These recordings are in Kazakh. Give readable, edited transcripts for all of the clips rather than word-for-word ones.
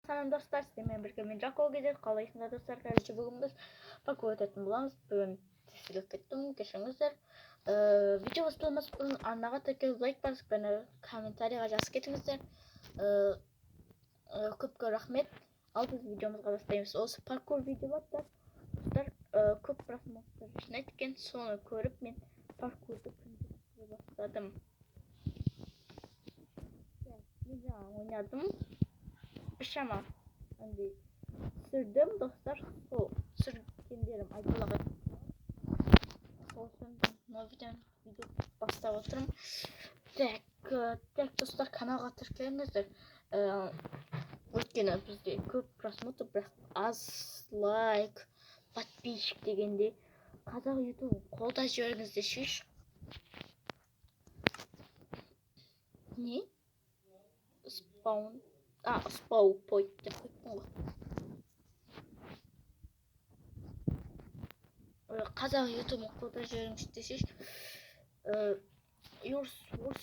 Selam dostlar, sizinle birlikte Minecraft olacağız. Kalıyorsunuz dostlar, kardeşim bugün biz parkur öğretmen bulamız. Bugün tesilik ettim, geçenizler. Video basılması bunun anlağa tekrar like basıp bana komentariye yazıp getinizler. Köpke rahmet. Al biz videomuzga başlayımız. Olsa parkur video var da dostlar köp rahmetler için etken sonra görüp men parkurda başladım. Güzel oynadım. Pişamam. Hani sürdüm dostlar. O sürdüm diyelim. Ay kulağı. Olsun. Noviden video basta oturum. Tek dostlar kanal atırkenizdir. Өйткені бізде көп просмотр, бірақ аз лайк, подписчик дегенде қазақ ютуб қолдап жіберіңіздер шеш. Не? Спаунпойнт деп қойыппын ғой. Қазақ ютубын қолдап жіберіңіздер десеш, орыс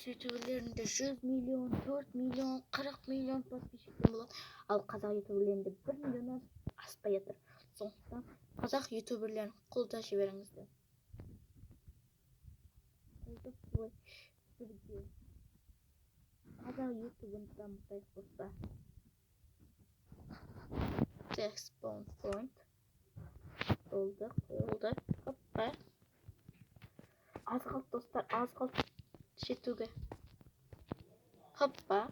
ютуберлерінде 100 миллион, 4 миллион, 40 миллион подписчиктер болады. Ал қазақ ютуберлерінде 1 миллионнан аспай жатыр. Сондықтан қазақ ютуберлерін қолдап жіберіңіздер. Қазақ ютубын дамытайық болса. Spawn point. Oldu. Hoppa. Az kaldı dostlar, az kaldı. Жетуге. Hoppa.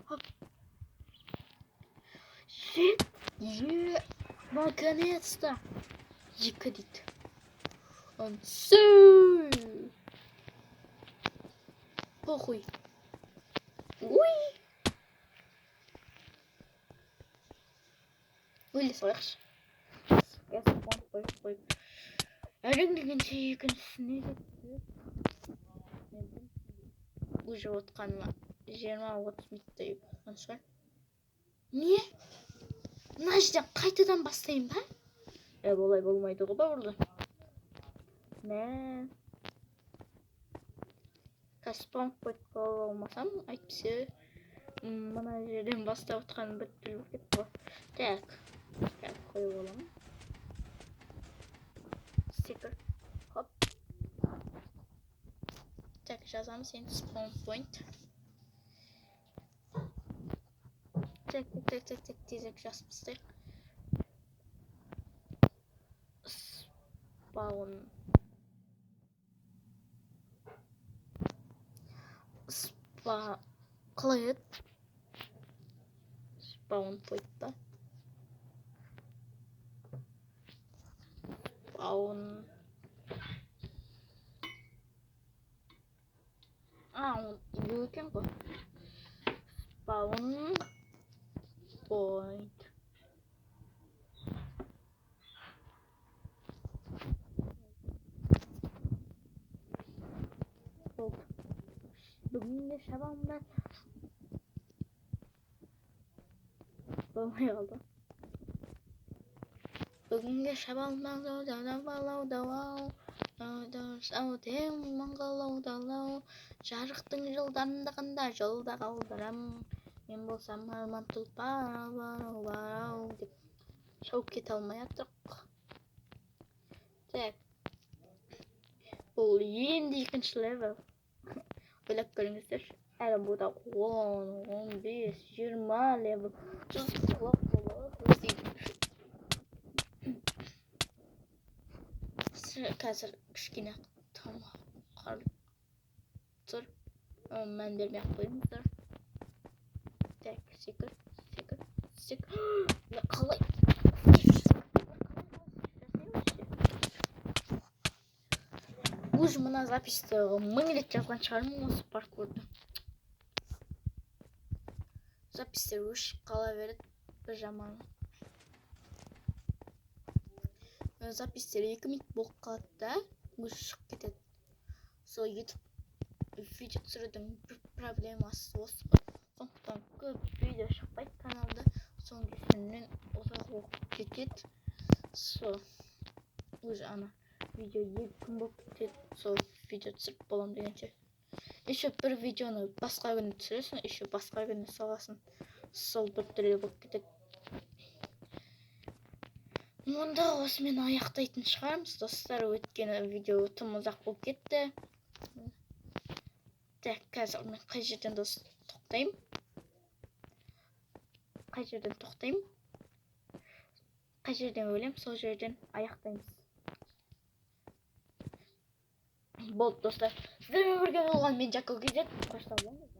Хоп. Наконец-то. Якорит. Он похуй. Уй. Вылез лайықшы. Қой. Әлің дегенше екіншісіне жетті. Уже отқаныма 20-30 минуттай болған шығар. Не? Мына жерден қайтадан бастайын ба? Олай болмайды ғой ба burada. Мә. Каспан қойып алмасам, айтпесе мына жерден бастап отқаным бітіп кетті ғой. Так. Қойып аламын. Секір. Хоп. Так, жазамыз енді spawn point. Так, тезек жазып тастайық. Қалай еді? Spawn point'та. Spawn. Юу екен ғой? Spawn point. Бүгінгі шабамдар болмай қалды. Бүгінгі шабамдар жарықтың жылдамдығында жолда қалдырам. Мен болсам арман тұлпар деп шауып кете алмай жатырық. Так. Бұл енді екінші левел. Ойлап көріңіздер. Әлі бұда 10, 15, 20 левел. Қазір кішкене қарып тұр. Мән бермей қойыңыздар. Так, секір. Қалай? Уже мына записьті 1000 рет жазған шығармын осы паркурды. Запистер өшіп қала береді. Бір жаманы. Запистер 2 минут болып қалады да, уже шығып кетеді. Сол YouTube видео түсірудің бір проблемасы осы ғой. Сондықтан көп видео шықпайды каналда. Соның кесінен ұзақ уақыт кетеді. Сол уже ана видео 2 күн болып кетеді. Сол видео түсіріп болам дегенше. Еще бір видеоны басқа күні түсіресің, еще басқа күні саласың. сол біртүрлі болып кетеді. Онда осымен аяқтайтын шығармыз достар. Өйткені видео тым ұзақ болып кетті. Так, қазір мен қай жерден тоқтаймын? Қай жерден өлем, сол жерден аяқтаймыз. Болды достар. Сіздермен бірге болған мен Жако Кезет. Қоштасамын.